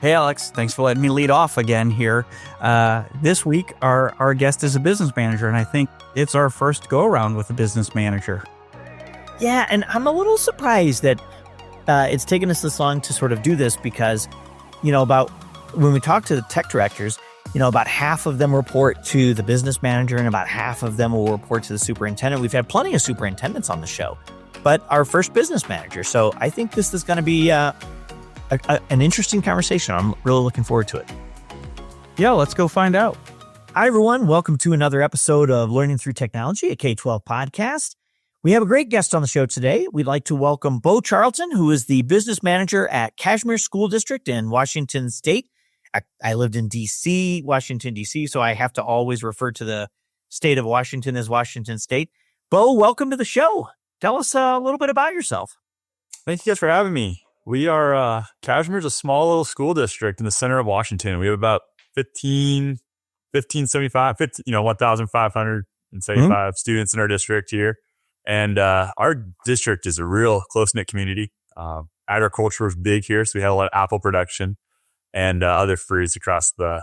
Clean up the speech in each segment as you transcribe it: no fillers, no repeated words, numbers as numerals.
Hey, Alex, thanks for letting me lead off again here. This week, our guest is a business manager, and I think it's our first go-around with a business manager. Yeah, and I'm a little surprised that it's taken us this long to sort of do this because, about when we talk to the tech directors, about half of them report to the business manager and about half of them will report to the superintendent. We've had plenty of superintendents on the show, but our first business manager. So I think this is going to be an interesting conversation. I'm really looking forward to it. Yeah, let's go find out. Hi, everyone. Welcome to another episode of Learning Through Technology, a K12 podcast. We have a great guest on the show today. We'd like to welcome Bo Charlton, who is the business manager at Cashmere School District in Washington State. I lived in Washington, D.C., so I have to always refer to the state of Washington as Washington State. Bo, welcome to the show. Tell us a little bit about yourself. Thank you guys for having me. We are, Cashmere's a small little school district in the center of Washington. We have about 1,575 students in our district here. And our district is a real close-knit community. Agriculture is big here, so we have a lot of apple production and other fruits across the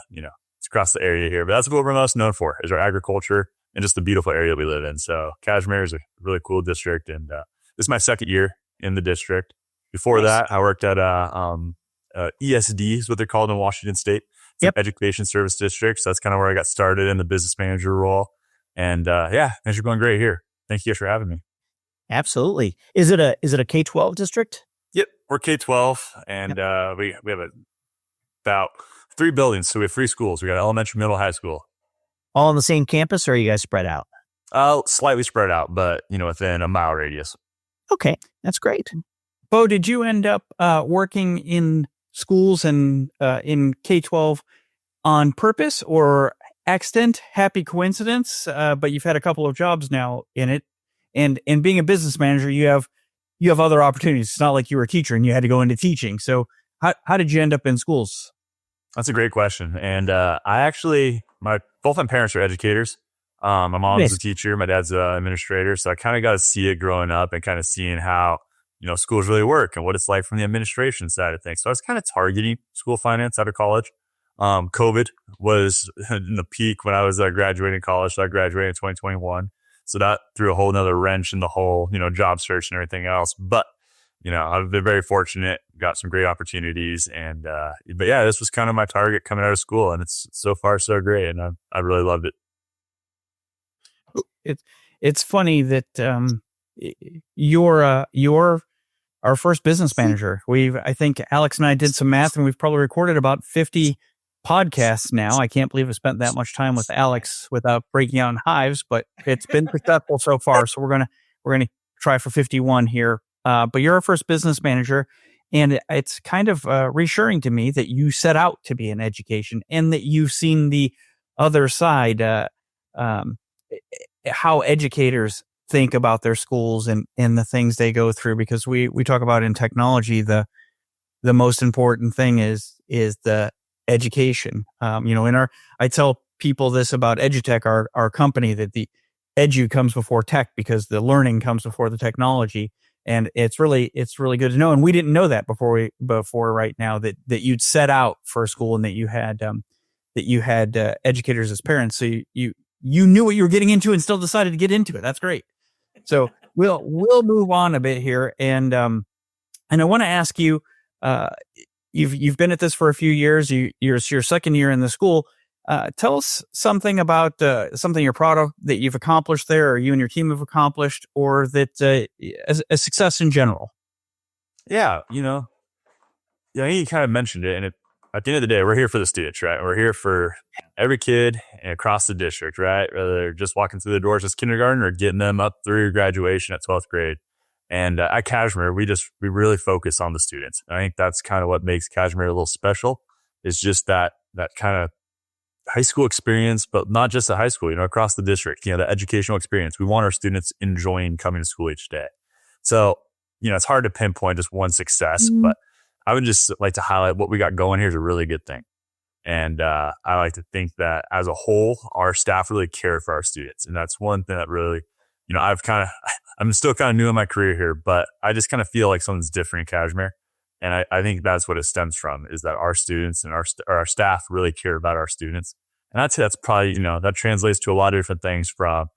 area here. But that's what we're most known for, is our agriculture and just the beautiful area we live in. So Cashmere is a really cool district, and this is my second year in the district. Before that, I worked at ESD, is what they're called in Washington State. It's an education service district. So that's kind of where I got started in the business manager role. And things are going great here. Thank you guys for having me. Absolutely. Is it a K12 district? Yep, we're K12, and we have about 3 buildings. So we have 3 schools. We got elementary, middle, high school. All on the same campus, or are you guys spread out? Slightly spread out, but within a mile radius. Okay, that's great. Bo, did you end up working in schools and in K12 on purpose or accident, happy coincidence? But you've had a couple of jobs now in it, and being a business manager, you have other opportunities. It's not like you were a teacher and you had to go into teaching. So how did you end up in schools? That's a great question. And both my parents are educators. My mom's a teacher, my dad's an administrator. So I kind of got to see it growing up and kind of seeing how schools really work and what it's like from the administration side of things. So I was kind of targeting school finance out of college. COVID was in the peak when I was graduating college. So I graduated in 2021. So that threw a whole nother wrench in the whole, job search and everything else. But, I've been very fortunate, got some great opportunities. And, this was kind of my target coming out of school, and it's so far so great. And I really loved it. It's funny that, you're our first business manager. I think Alex and I did some math, and we've probably recorded about 50 podcasts now. I can't believe I spent that much time with Alex without breaking out in hives, but it's been successful so far. So we're gonna try for 51 here. But you're our first business manager, and it's kind of reassuring to me that you set out to be in education and that you've seen the other side, how educators think about their schools and the things they go through, because we talk about in technology, the most important thing is the education. I tell people this about EduTech, our company, that the edu comes before tech because the learning comes before the technology. And it's really good to know. And we didn't know that before right now that you'd set out for a school and that you had educators as parents. So you knew what you were getting into and still decided to get into it. That's great. So we'll move on a bit here. And I want to ask you, you've been at this for a few years. You're your second year in the school. Tell us something about something you're proud of that you've accomplished there, or you and your team have accomplished, or that a success in general. Yeah, you kind of mentioned it, and at the end of the day, we're here for the students, right? We're here for every kid across the district, right? Whether they're just walking through the doors as kindergarten or getting them up through graduation at 12th grade. And at Cashmere, we really focus on the students. And I think that's kind of what makes Cashmere a little special, is just that kind of high school experience, but not just at high school, across the district, the educational experience. We want our students enjoying coming to school each day. So, it's hard to pinpoint just one success, but I would just like to highlight what we got going here is a really good thing. And I like to think that as a whole, our staff really care for our students. And that's one thing that really, I'm still kind of new in my career here, but I just kind of feel like something's different in Cashmere. And I think that's what it stems from, is that our students and our staff really care about our students. And I'd say that's probably, that translates to a lot of different things, from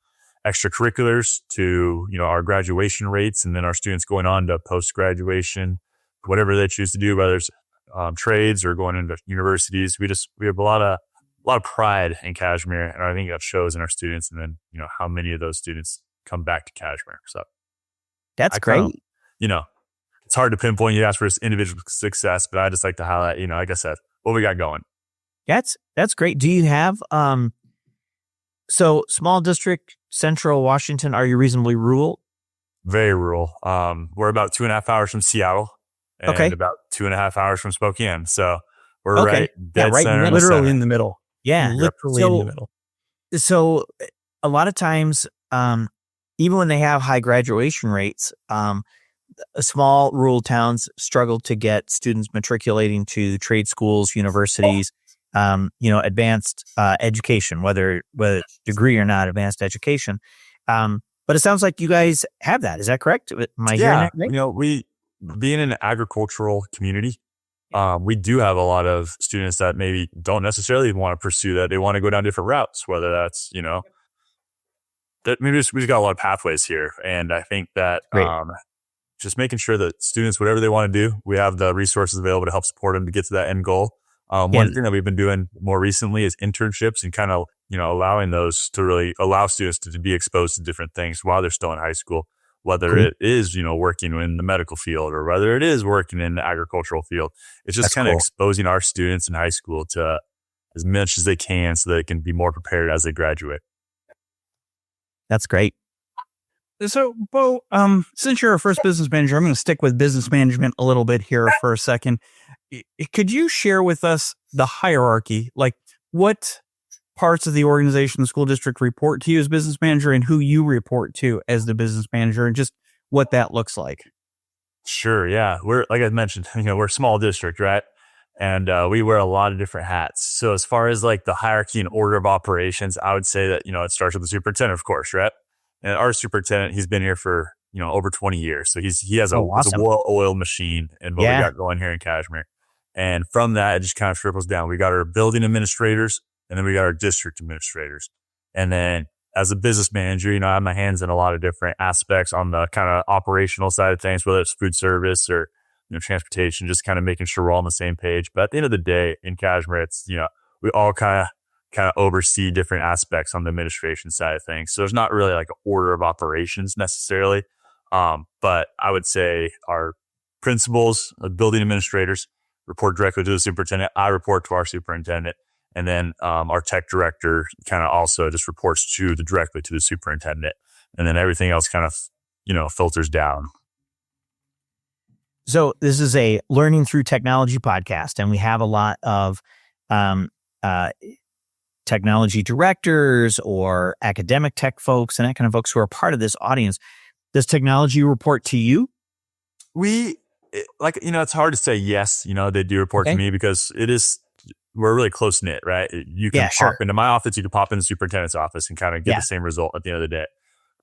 extracurriculars to, our graduation rates, and then our students going on to post-graduation, whatever they choose to do, whether it's trades or going into universities. We have a lot of pride in Cashmere, and I think that shows in our students, and then, how many of those students come back to Cashmere. So that's great. It's hard to pinpoint. You ask for this individual success, but I just like to highlight, like I said, what we got going. That's great. Do you have, so small district, central Washington, are you reasonably rural? Very rural. We're about 2.5 hours from Seattle and about 2.5 hours from Spokane. So we're right dead center. Literally in the middle. Yeah. Literally in the middle. So a lot of times, even when they have high graduation rates, small rural towns struggle to get students matriculating to trade schools, universities, advanced education, whether degree or not, advanced education. But it sounds like you guys have that. Is that correct? Am I hearing that right? We, being an agricultural community, we do have a lot of students that maybe don't necessarily want to pursue that. They want to go down different routes, whether that's, that maybe we've got a lot of pathways here. And I think that just making sure that students, whatever they want to do, we have the resources available to help support them to get to that end goal. One thing that we've been doing more recently is internships, and kind of, allowing those to really allow students to be exposed to different things while they're still in high school, whether it is, working in the medical field or whether it is working in the agricultural field. It's just kind of exposing our students in high school to as much as they can so that they can be more prepared as they graduate. That's great. So, Bo, since you're a first business manager, I'm going to stick with business management a little bit here for a second. Could you share with us the hierarchy? Like, what parts of the organization, the school district, report to you as business manager, and who you report to as the business manager, and just what that looks like? Sure. Yeah. We're, like I mentioned, we're a small district, right? And we wear a lot of different hats. So as far as like the hierarchy and order of operations, I would say that, it starts with the superintendent, of course, right? And our superintendent, he's been here for, over 20 years. So he has a well-oiled machine and what we got going here in Cashmere. And from that, it just kind of trickles down. We got our building administrators, and then we got our district administrators. And then as a business manager, I have my hands in a lot of different aspects on the kind of operational side of things, whether it's food service or, transportation, just kind of making sure we're all on the same page. But at the end of the day, in Cashmere, it's, we all kind of oversee different aspects on the administration side of things. So there's not really like an order of operations necessarily. But I would say our principals, building administrators, report directly to the superintendent. I report to our superintendent. And then our tech director kind of also just reports directly to the superintendent. And then everything else kind of, filters down. So this is a learning through technology podcast, and we have a lot of technology directors or academic tech folks and that kind of folks who are part of this audience. Does technology report to you? It's hard to say yes, they do report to me, because we're really close knit, right? You can pop into my office, you can pop into the superintendent's office and kind of get the same result at the end of the day.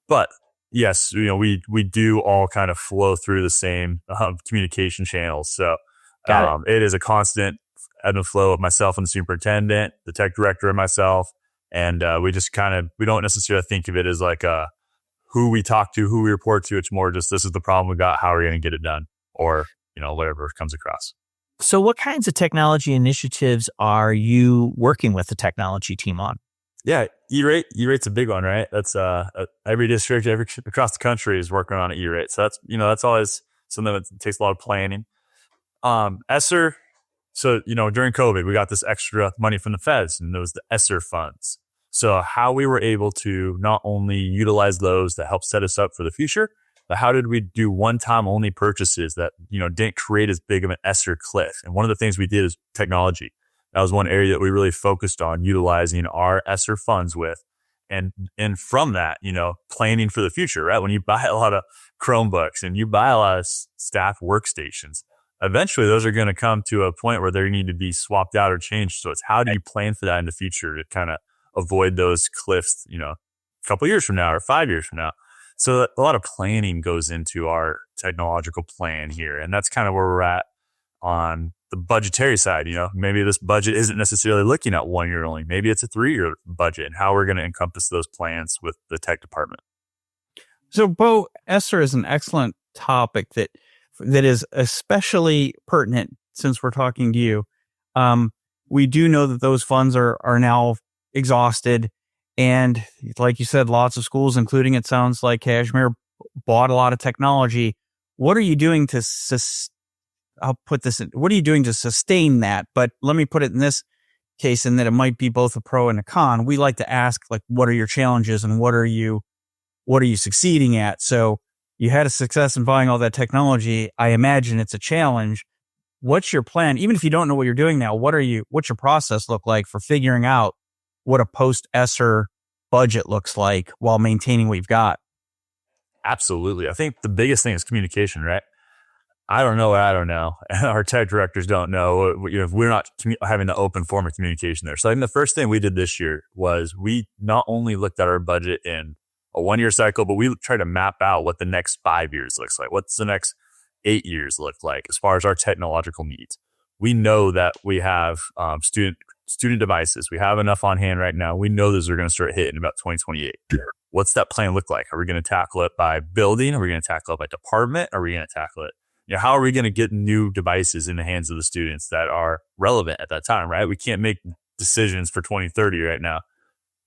But yes, we do all kind of flow through the same communication channels. So it is a constant ebb and flow of myself and the superintendent, the tech director, and myself. And we just we don't necessarily think of it as like who we talk to, who we report to. It's more just, this is the problem we got, how are we going to get it done? Or, whatever comes across. So what kinds of technology initiatives are you working with the technology team on? Yeah, E-rate. E-rate's a big one, right? That's every district, across the country is working on an E-rate. So that's always something that takes a lot of planning. ESSER. So, during COVID, we got this extra money from the feds, and those the ESSER funds. So how we were able to not only utilize those that help set us up for the future, but how did we do one-time only purchases that, didn't create as big of an ESSER cliff? And one of the things we did is technology. That was one area that we really focused on utilizing our ESSER funds with. And from that, planning for the future, right? When you buy a lot of Chromebooks and you buy a lot of staff workstations, eventually those are going to come to a point where they need to be swapped out or changed. So it's how do you plan for that in the future to kind of avoid those cliffs, a couple years from now or 5 years from now. So a lot of planning goes into our technological plan here. And that's kind of where we're at. on the budgetary side. Maybe this budget isn't necessarily looking at 1 year only. Maybe it's a 3-year budget, and how we're going to encompass those plans with the tech department. So, Bo, ESSER is an excellent topic that is especially pertinent since we're talking to you. We do know that those funds are now exhausted. And like you said, lots of schools, including it sounds like Cashmere, bought a lot of technology. What are you doing to what are you doing to sustain that? But let me put it in this case, in that it might be both a pro and a con. We like to ask, like, what are your challenges and what are you succeeding at? So you had a success in buying all that technology. I imagine it's a challenge. What's your plan? Even if you don't know what you're doing now, what's your process look like for figuring out what a post-ESSER budget looks like while maintaining what you've got? Absolutely. I think the biggest thing is communication, right? I don't know what I don't know. Our tech directors don't know. We're not having an open form of communication there. So I think the first thing we did this year was we not only looked at our budget in a 1-year cycle, but we tried to map out what the next 5 years looks like. What's the next 8 years look like as far as our technological needs? We know that we have student devices. We have enough on hand right now. We know those are going to start hitting about 2028. What's that plan look like? Are we going to tackle it by building? Are we going to tackle it by department? Are we going to tackle it? How are we going to get new devices in the hands of the students that are relevant at that time, right? We can't make decisions for 2030 right now.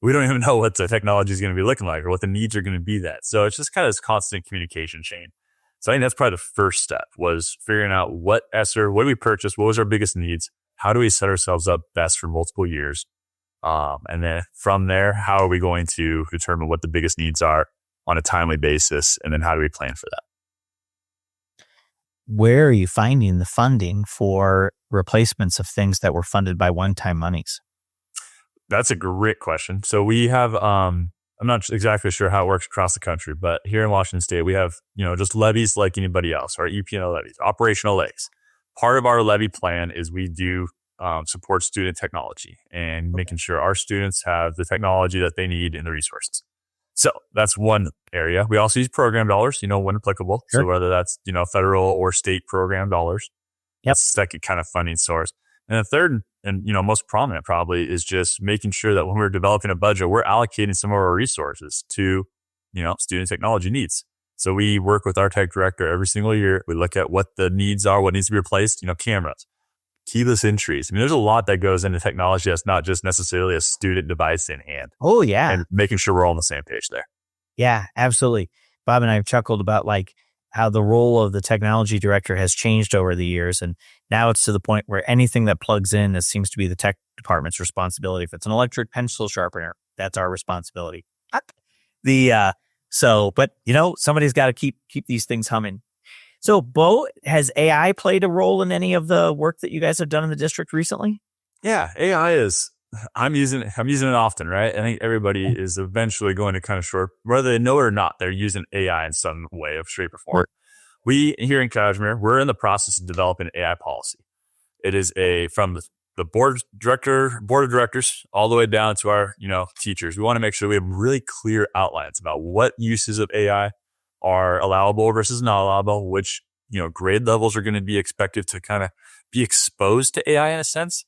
We don't even know what the technology is going to be looking like or what the needs are going to be that. So it's just kind of this constant communication chain. So I think that's probably the first step, was figuring out what ESSER, what did we purchase? What was our biggest needs? How do we set ourselves up best for multiple years? And then from there, how are we going to determine what the biggest needs are on a timely basis? And then how do we plan for that? Where are you finding the funding for replacements of things that were funded by one-time monies? That's a great question. So we have, I'm not exactly sure how it works across the country, but here in Washington State, we have, just levies like anybody else, our EP&L levies, operational levies. Part of our levy plan is we do support student technology and making sure our students have the technology that they need and the resources. So that's one area. We also use program dollars, when applicable. Sure. So whether that's, federal or state program dollars, that's the second kind of funding source. And the third and, most prominent probably is just making sure that when we're developing a budget, we're allocating some of our resources to, student technology needs. So we work with our tech director every single year. We look at what the needs are, what needs to be replaced, cameras, keyless entries. There's a lot that goes into technology that's not just necessarily a student device in hand. Oh, yeah. And making sure we're all on the same page there. Yeah, absolutely. Bob and I have chuckled about how the role of the technology director has changed over the years. And now it's to the point where anything that plugs in, it seems to be the tech department's responsibility. If it's an electric pencil sharpener, that's our responsibility. Somebody's got to keep these things humming. So, Bo, has AI played a role in any of the work that you guys have done in the district recently? Yeah, AI is. I'm using it often, right? I think everybody is eventually going to kind of whether they know it or not, they're using AI in some way of shape or form. We here in Cashmere, we're in the process of developing an AI policy. It is from the board of directors all the way down to our, teachers. We want to make sure we have really clear outlines about what uses of AI are allowable versus not allowable, which, grade levels are going to be expected to kind of be exposed to AI in a sense.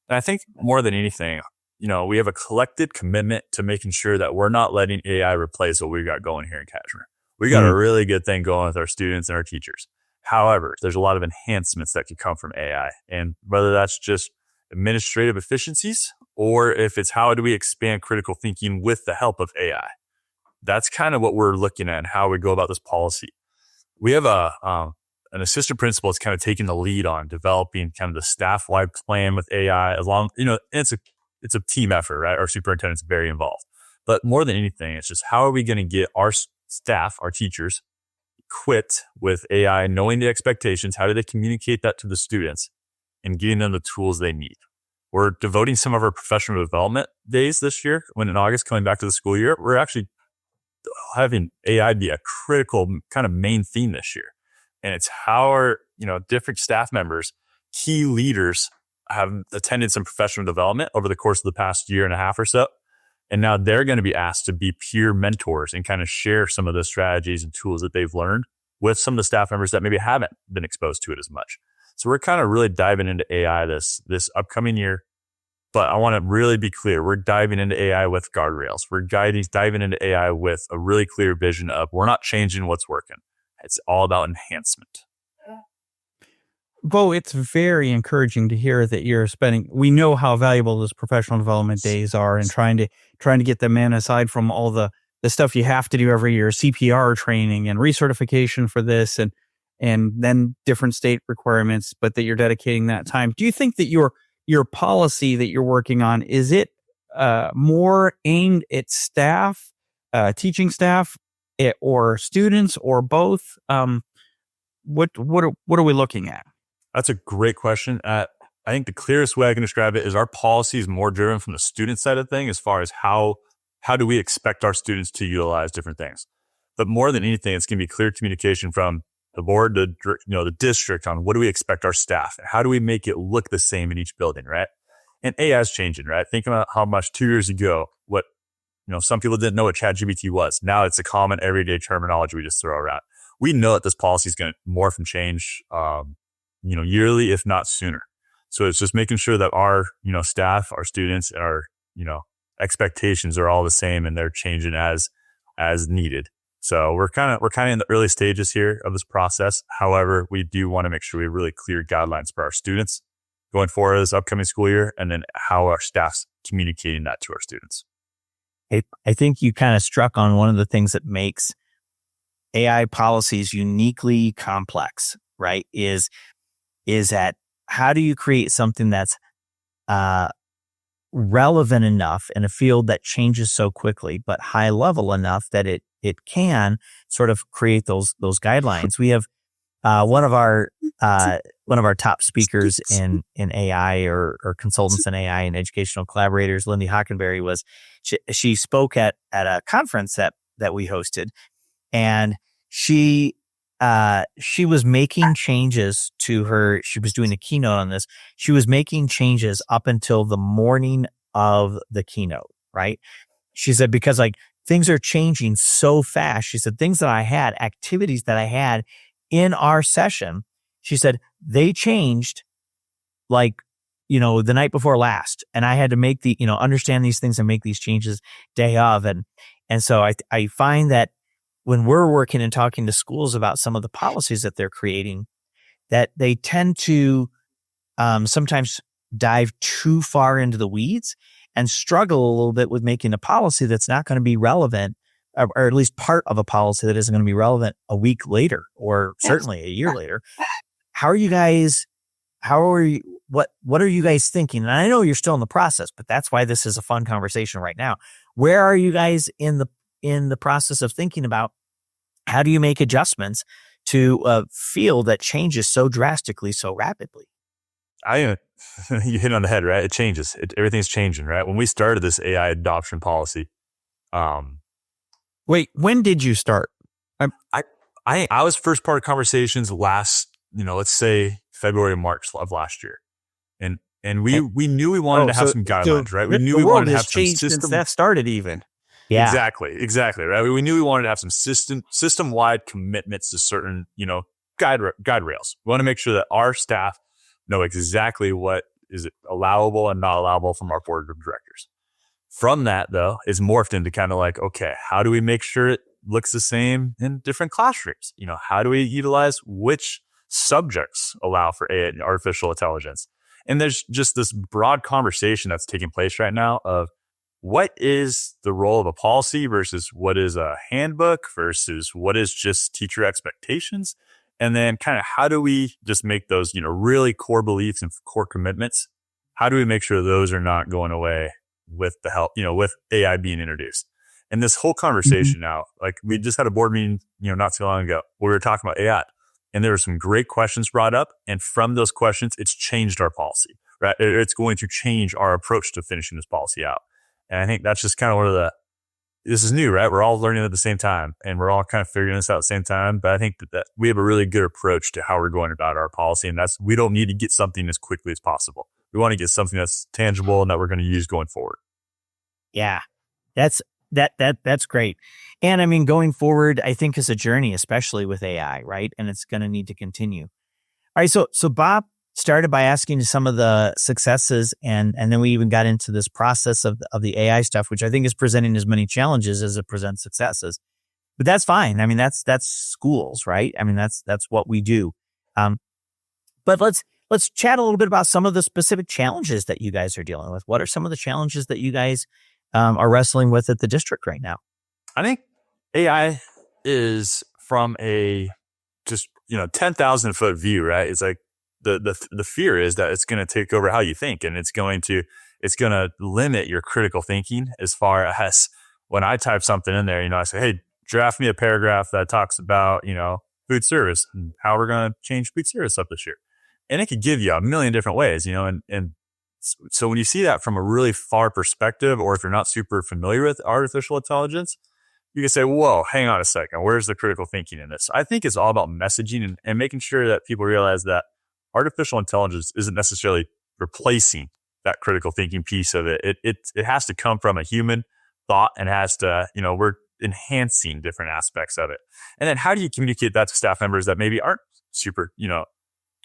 And I think more than anything, we have a collected commitment to making sure that we're not letting AI replace what we've got going here in Cashmere. We got a really good thing going with our students and our teachers. However, there's a lot of enhancements that could come from AI. And whether that's just administrative efficiencies or if it's how do we expand critical thinking with the help of AI. That's kind of what we're looking at and how we go about this policy. We have an assistant principal that's kind of taking the lead on developing kind of the staff-wide plan with AI it's a team effort, right? Our superintendent's very involved. But more than anything, it's just how are we going to get our staff, our teachers, equipped with AI, knowing the expectations, how do they communicate that to the students and getting them the tools they need. We're devoting some of our professional development days this year, when in August, coming back to the school year, we're actually having AI be a critical kind of main theme this year. And it's how our, different staff members, key leaders have attended some professional development over the course of the past year and a half or so. And now they're going to be asked to be peer mentors and kind of share some of the strategies and tools that they've learned with some of the staff members that maybe haven't been exposed to it as much. So we're kind of really diving into AI this upcoming year. But I want to really be clear. We're diving into AI with guardrails. We're diving into AI with a really clear vision of we're not changing what's working. It's all about enhancement. Bo, it's very encouraging to hear that you're spending. We know how valuable those professional development days are, and trying to get them in, aside from all the stuff you have to do every year, CPR training and recertification for this, and then different state requirements. But that you're dedicating that time. Do you think that your policy that you're working on, is it more aimed at staff, teaching staff, or students, or both? What are we looking at? That's a great question. I think the clearest way I can describe it is our policy is more driven from the student side of thing, as far as how do we expect our students to utilize different things. But more than anything, it's going to be clear communication from the board to the district on what do we expect our staff, and how do we make it look the same in each building, right? And AI is changing, right? Think about how much 2 years ago, what some people didn't know what ChatGPT was. Now it's a common everyday terminology we just throw around. We know that this policy is going to morph and change, yearly, if not sooner. So it's just making sure that our, staff, our students, our, expectations are all the same, and they're changing as needed. So we're kind of in the early stages here of this process. However, we do want to make sure we have really clear guidelines for our students going forward this upcoming school year, and then how our staff's communicating that to our students. I think you kind of struck on one of the things that makes AI policies uniquely complex, right? Is that how do you create something that's relevant enough in a field that changes so quickly, but high level enough that it can sort of create those guidelines. We have one of our top speakers in AI, or consultants in AI and educational collaborators, Lindy Hockenberry, she spoke at a conference that we hosted, and she was making changes to her. She was doing a keynote on this. She was making changes up until the morning of the keynote, right? She said, because things are changing so fast. She said, activities that I had in our session, she said, they changed the night before last. And I had to make understand these things and make these changes day of. And so I find that when we're working and talking to schools about some of the policies that they're creating, that they tend to sometimes dive too far into the weeds and struggle a little bit with making a policy that's not going to be relevant, or at least part of a policy that isn't going to be relevant a week later, or certainly a year later. What are you guys thinking? And I know you're still in the process, but that's why this is a fun conversation right now. Where are you guys in the process of thinking about how do you make adjustments to a field that changes so drastically, so rapidly? You hit on the head, right? It changes. Everything's changing, right? When we started this AI adoption policy, wait, when did you start? I was first part of conversations last, let's say February, March of last year, and we knew we wanted to have some guidelines, right? We knew we wanted to have some system since that started, even. Yeah, exactly, right? We knew we wanted to have some system-wide commitments to certain, guardrails. We want to make sure that our staff know exactly what is allowable and not allowable from our board of directors. From that, though, it's morphed into kind of okay, how do we make sure it looks the same in different classrooms? How do we utilize which subjects allow for AI, artificial intelligence? And there's just this broad conversation that's taking place right now of what is the role of a policy versus what is a handbook versus what is just teacher expectations. And then kind of how do we just make those, really core beliefs and core commitments? How do we make sure those are not going away with the help, with AI being introduced? And this whole conversation now, we just had a board meeting, not too long ago where we were talking about AI, and there were some great questions brought up. And from those questions, it's changed our policy, right? It's going to change our approach to finishing this policy out. And I think that's just kind of this is new, right? We're all learning at the same time, and we're all kind of figuring this out at the same time. But I think that we have a really good approach to how we're going about our policy. And we don't need to get something as quickly as possible. We want to get something that's tangible and that we're going to use going forward. Yeah, that's great. And I mean, going forward, I think is a journey, especially with AI, right? And it's going to need to continue. right. So Bob started by asking some of the successes, and then we even got into this process of the AI stuff, which I think is presenting as many challenges as it presents successes. But that's fine. I mean, that's schools, right? I mean, that's what we do. But let's chat a little bit about some of the specific challenges that you guys are dealing with. What are some of the challenges that you guys are wrestling with at the district right now? I think AI is from a just 10,000 foot view, right? It's like the fear is that it's going to take over how you think, and it's going to limit your critical thinking. As far as when I type something in there, I say, hey, draft me a paragraph that talks about food service and how we're going to change food service up this year, and it could give you a million different ways, and so when you see that from a really far perspective, or if you're not super familiar with artificial intelligence, you can say, whoa, hang on a second. Where's the critical thinking in this? I think it's all about messaging and making sure that people realize that artificial intelligence isn't necessarily replacing that critical thinking piece of it. It has to come from a human thought, and has to, we're enhancing different aspects of it. And then how do you communicate that to staff members that maybe aren't super,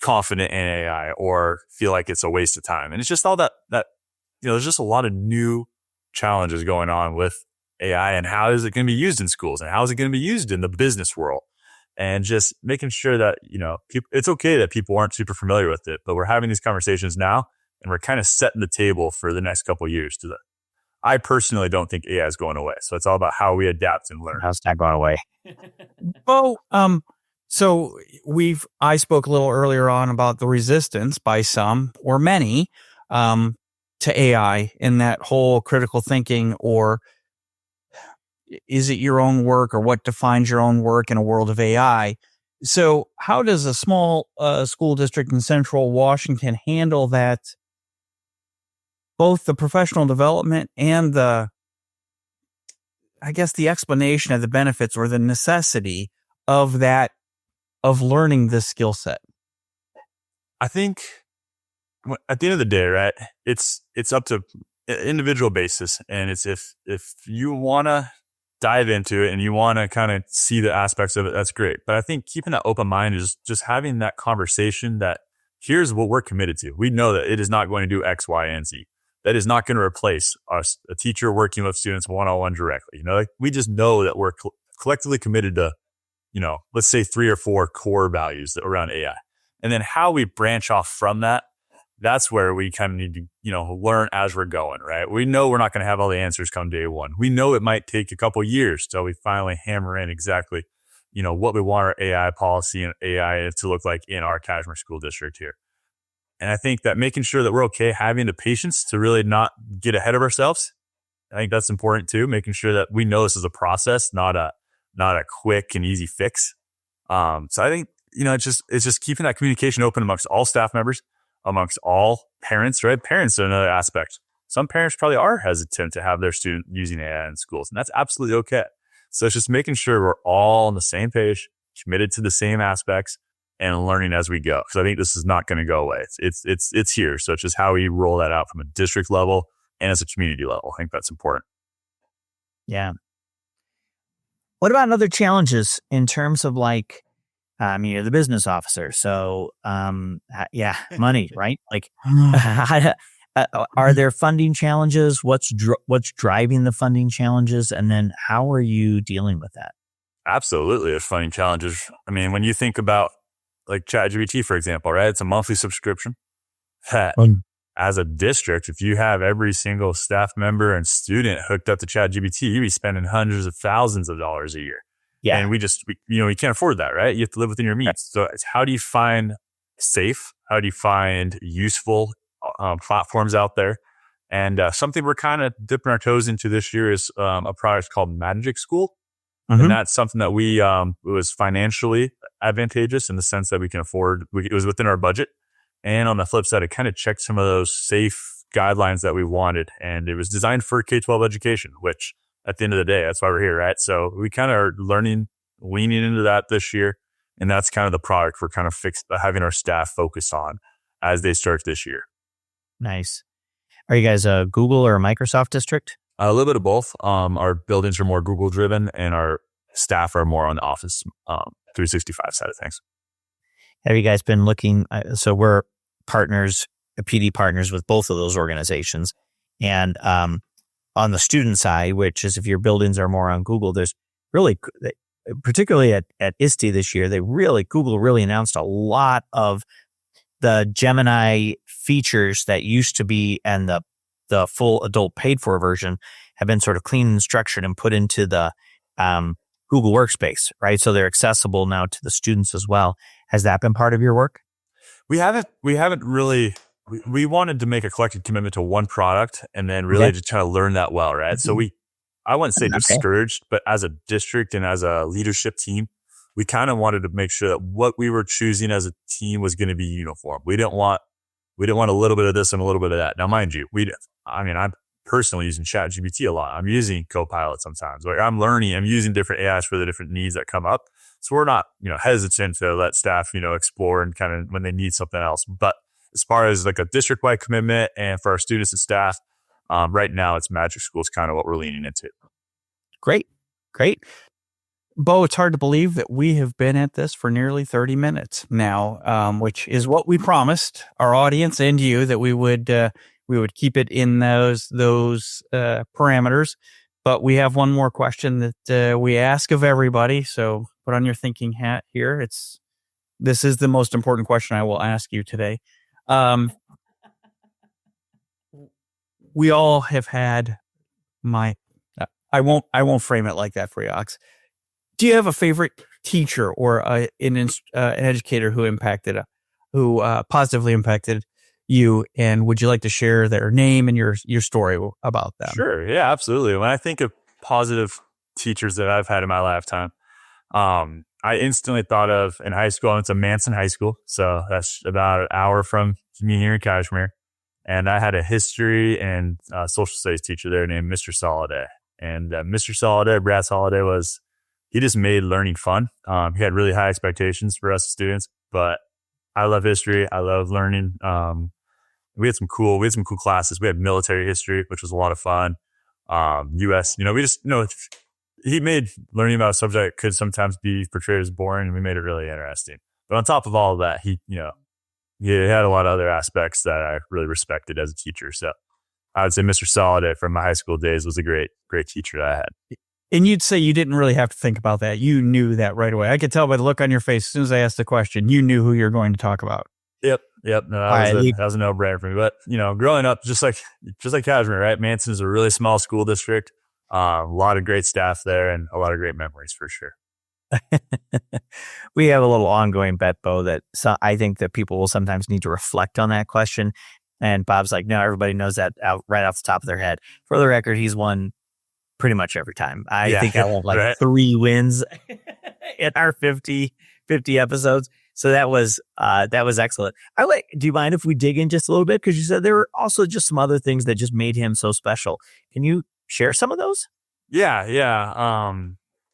confident in AI, or feel like it's a waste of time? And it's just all that there's just a lot of new challenges going on with AI, and how is it going to be used in schools, and how is it going to be used in the business world, and just making sure that, it's okay that people aren't super familiar with it, but we're having these conversations now, and we're kind of setting the table for the next couple of years. I personally don't think AI is going away. So it's all about how we adapt and learn. How's that going away? Well, so I spoke a little earlier on about the resistance by some or many to AI, in that whole critical thinking, or is it your own work, or what defines your own work in a world of AI? So how does a small school district in central Washington handle that, both the professional development and the explanation of the benefits, or the necessity of learning this skill set? I think at the end of the day, right, it's up to individual basis. And it's if you want to dive into it and you want to kind of see the aspects of it, that's great. But I think keeping that open mind is just having that conversation that here's what we're committed to. We know that it is not going to do X, Y, and Z. That is not going to replace us, a teacher working with students one-on-one directly. We just know that we're collectively committed to, let's say 3 or 4 core values around AI. And then how we branch off from that, that's where we kind of need to, learn as we're going, right? We know we're not going to have all the answers come day one. We know it might take a couple years till we finally hammer in exactly, what we want our AI policy and AI to look like in our Cashmere School District here. And I think that making sure that we're okay having the patience to really not get ahead of ourselves, I think that's important too. Making sure that we know this is a process, not a quick and easy fix. So I think, it's just keeping that communication open amongst all staff members, amongst all parents, right? Parents are another aspect. Some parents probably are hesitant to have their student using AI in schools, and that's absolutely okay. So it's just making sure we're all on the same page, committed to the same aspects, and learning as we go. Because I think this is not going to go away. It's here. So it's just how we roll that out from a district level and as a community level. I think that's important. Yeah. What about other challenges in terms of you're the business officer. So, money, right? Are there funding challenges? What's driving the funding challenges? And then how are you dealing with that? Absolutely. There's funding challenges. I mean, when you think about like ChatGPT, for example, right? It's a monthly subscription. As a district, if you have every single staff member and student hooked up to ChatGPT, you'd be spending hundreds of thousands of dollars a year. Yeah. And we can't afford that, right? You have to live within your means. So it's how do you find safe? How do you find useful platforms out there? And something we're kind of dipping our toes into this year is a product called Magic School. Mm-hmm. And that's something that it was financially advantageous in the sense that we can afford. It was within our budget. And on the flip side, it kind of checked some of those safe guidelines that we wanted. And it was designed for K12 education, which at the end of the day, that's why we're here, right? So we kind of are leaning into that this year. And that's kind of the product we're kind of having our staff focus on as they start this year. Nice. Are you guys a Google or a Microsoft district? A little bit of both. Our buildings are more Google driven and our staff are more on the Office 365 side of things. Have you guys been looking? So we're partners, PD partners with both of those organizations. And on the student side, which is if your buildings are more on Google, there's really, particularly at ISTE this year, Google really announced a lot of the Gemini features that used to be, and the full adult paid for version have been sort of clean and structured and put into the Google Workspace, right? So they're accessible now to the students as well. Has that been part of your work? We haven't really. We wanted to make a collective commitment to one product and then really to try to learn that well, right? So I wouldn't say discouraged, but as a district and as a leadership team, we kind of wanted to make sure that what we were choosing as a team was going to be uniform. We didn't want a little bit of this and a little bit of that. Now, mind you, I'm personally using ChatGPT a lot. I'm using Copilot sometimes. Like I'm using different AIs for the different needs that come up. So we're not, hesitant to let staff, explore and kind of when they need something else. But as far as like a district-wide commitment and for our students and staff, right now it's Magic School is kind of what we're leaning into. Great. Bo, it's hard to believe that we have been at this for nearly 30 minutes now, which is what we promised our audience and you, that we would keep it in those parameters. But we have one more question that we ask of everybody. So put on your thinking hat here. This is the most important question I will ask you today. We all have had I won't frame it like that for you, Ox. Do you have a favorite teacher or an educator who positively impacted you? And would you like to share their name and your story about them? Sure. Yeah, absolutely. When I think of positive teachers that I've had in my lifetime, I instantly thought of in high school. I went to Manson High School. So that's about an hour from me here in Cashmere. And I had a history and social studies teacher there named Mr. Soliday. And Mr. Soliday, Brad Soliday, he just made learning fun. He had really high expectations for us students, but I love history. I love learning. We had some cool classes. We had military history, which was a lot of fun. US, he made learning about a subject could sometimes be portrayed as boring, and we made it really interesting. But on top of all of that, he had a lot of other aspects that I really respected as a teacher. So I would say Mr. Soliday from my high school days was a great teacher that I had. And you'd say you didn't really have to think about that. You knew that right away. I could tell by the look on your face as soon as I asked the question. You knew who you're going to talk about. Yep. No, that was a no-brainer for me. But growing up, just like Cashmere, right? Manson is a really small school district. A lot of great staff there and a lot of great memories for sure. We have a little ongoing bet, Bo, that I think that people will sometimes need to reflect on that question. And Bob's like, no, everybody knows that right off the top of their head. For the record, he's won pretty much every time. I think I won like 3 wins in our 50 episodes. So that was excellent. Do you mind if we dig in just a little bit? Because you said there were also just some other things that just made him so special. Can you share some of those? Yeah.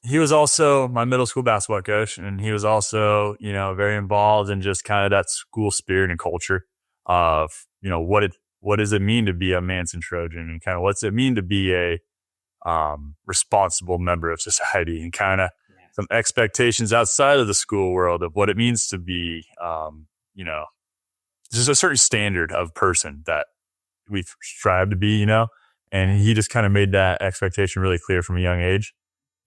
He was also my middle school basketball coach, and he was also, very involved in just kind of that school spirit and culture of, what does it mean to be a Manson Trojan, and kind of what's it mean to be a responsible member of society, and kind of some expectations outside of the school world of what it means to be, just a certain standard of person that we strive to be, and he just kind of made that expectation really clear from a young age.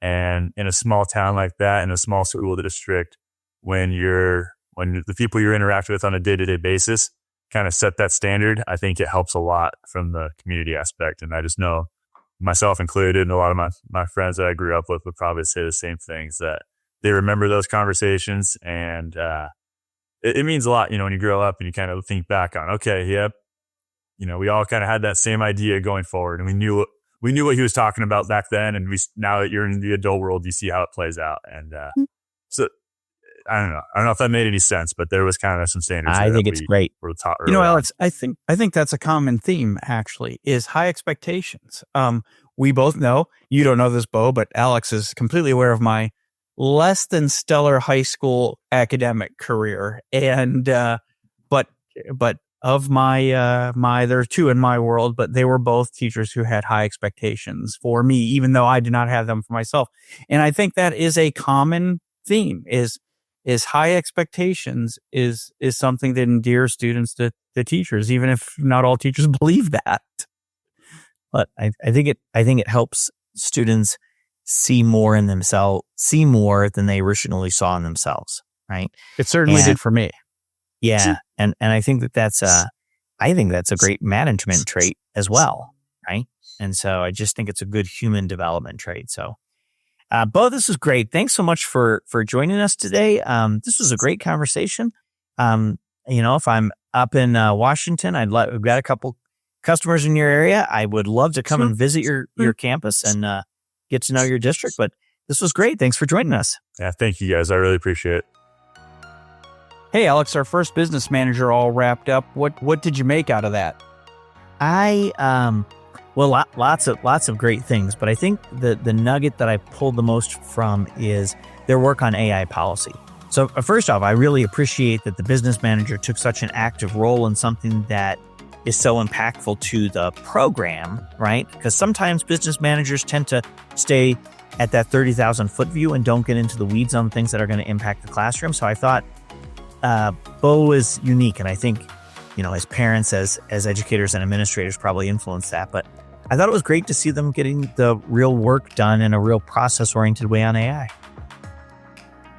And in a small town like that, in a small school district, when the people you interact with on a day-to-day basis kind of set that standard, I think it helps a lot from the community aspect. And I just know, myself included, and a lot of my friends that I grew up with would probably say the same things, that they remember those conversations. And it means a lot, when you grow up and you kind of think back on, okay, yep, we all kind of had that same idea going forward, and we knew what he was talking about back then. And now that you're in the adult world, you see how it plays out. And so I don't know if that made any sense, but there was kind of some standards. I think it's great. Alex, I think that's a common theme actually, is high expectations. We both know, you don't know this, Bo, but Alex is completely aware of my less than stellar high school academic career. And, but of my there are 2 in my world, but they were both teachers who had high expectations for me, even though I did not have them for myself. And I think that is a common theme, is high expectations is something that endears students to teachers, even if not all teachers believe that. But I think it helps students see more in themselves, see more than they originally saw in themselves, right? It certainly did for me. Yeah, and I think that's a great management trait as well, right? And so I just think it's a good human development trait. So, Bo, this was great. Thanks so much for joining us today. This was a great conversation. If I'm up in Washington, we've got a couple customers in your area. I would love to come and visit your campus and get to know your district. But this was great. Thanks for joining us. Yeah, thank you guys. I really appreciate it. Hey, Alex, our first business manager all wrapped up. What did you make out of that? Lots of great things, but I think the nugget that I pulled the most from is their work on AI policy. So first off, I really appreciate that the business manager took such an active role in something that is so impactful to the program, right? Because sometimes business managers tend to stay at that 30,000 foot view and don't get into the weeds on things that are going to impact the classroom. So I thought Bo is unique, and I think, as parents, as educators and administrators probably influence that. But I thought it was great to see them getting the real work done in a real process-oriented way on AI.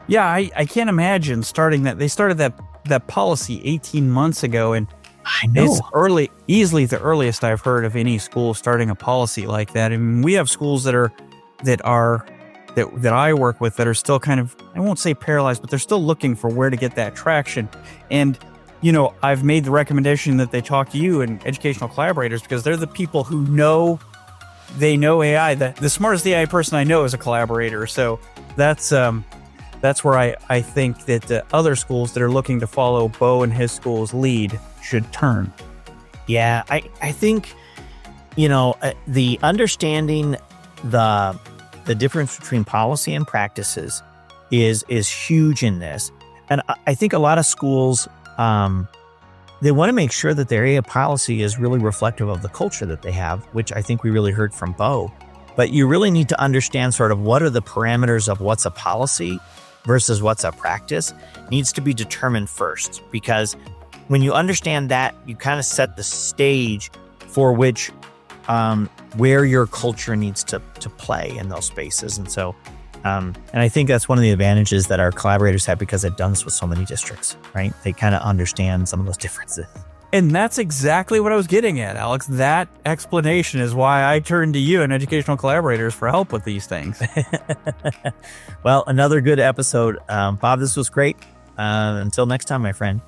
Yeah, I can't imagine starting that. They started that policy 18 months ago, and I know. It's easily the earliest I've heard of any school starting a policy like that. I mean, we have schools that I work with that are still kind of, I won't say paralyzed, but they're still looking for where to get that traction. And, I've made the recommendation that they talk to you and educational collaborators because they're the people who know AI. The smartest AI person I know is a collaborator. So that's where I think that the other schools that are looking to follow Bo and his school's lead should turn. Yeah, I think, the understanding the difference between policy and practices is huge in this. And I think a lot of schools, they want to make sure that their area policy is really reflective of the culture that they have, which I think we really heard from Bo. But you really need to understand sort of what are the parameters of what's a policy versus what's a practice needs to be determined first. Because when you understand that, you kind of set the stage for which where your culture needs to play in those spaces. And so, and I think that's one of the advantages that our collaborators have because they've done this with so many districts, right? They kind of understand some of those differences. And that's exactly what I was getting at, Alex. That explanation is why I turned to you and educational collaborators for help with these things. Well, another good episode. Bob, this was great. Until next time, my friend.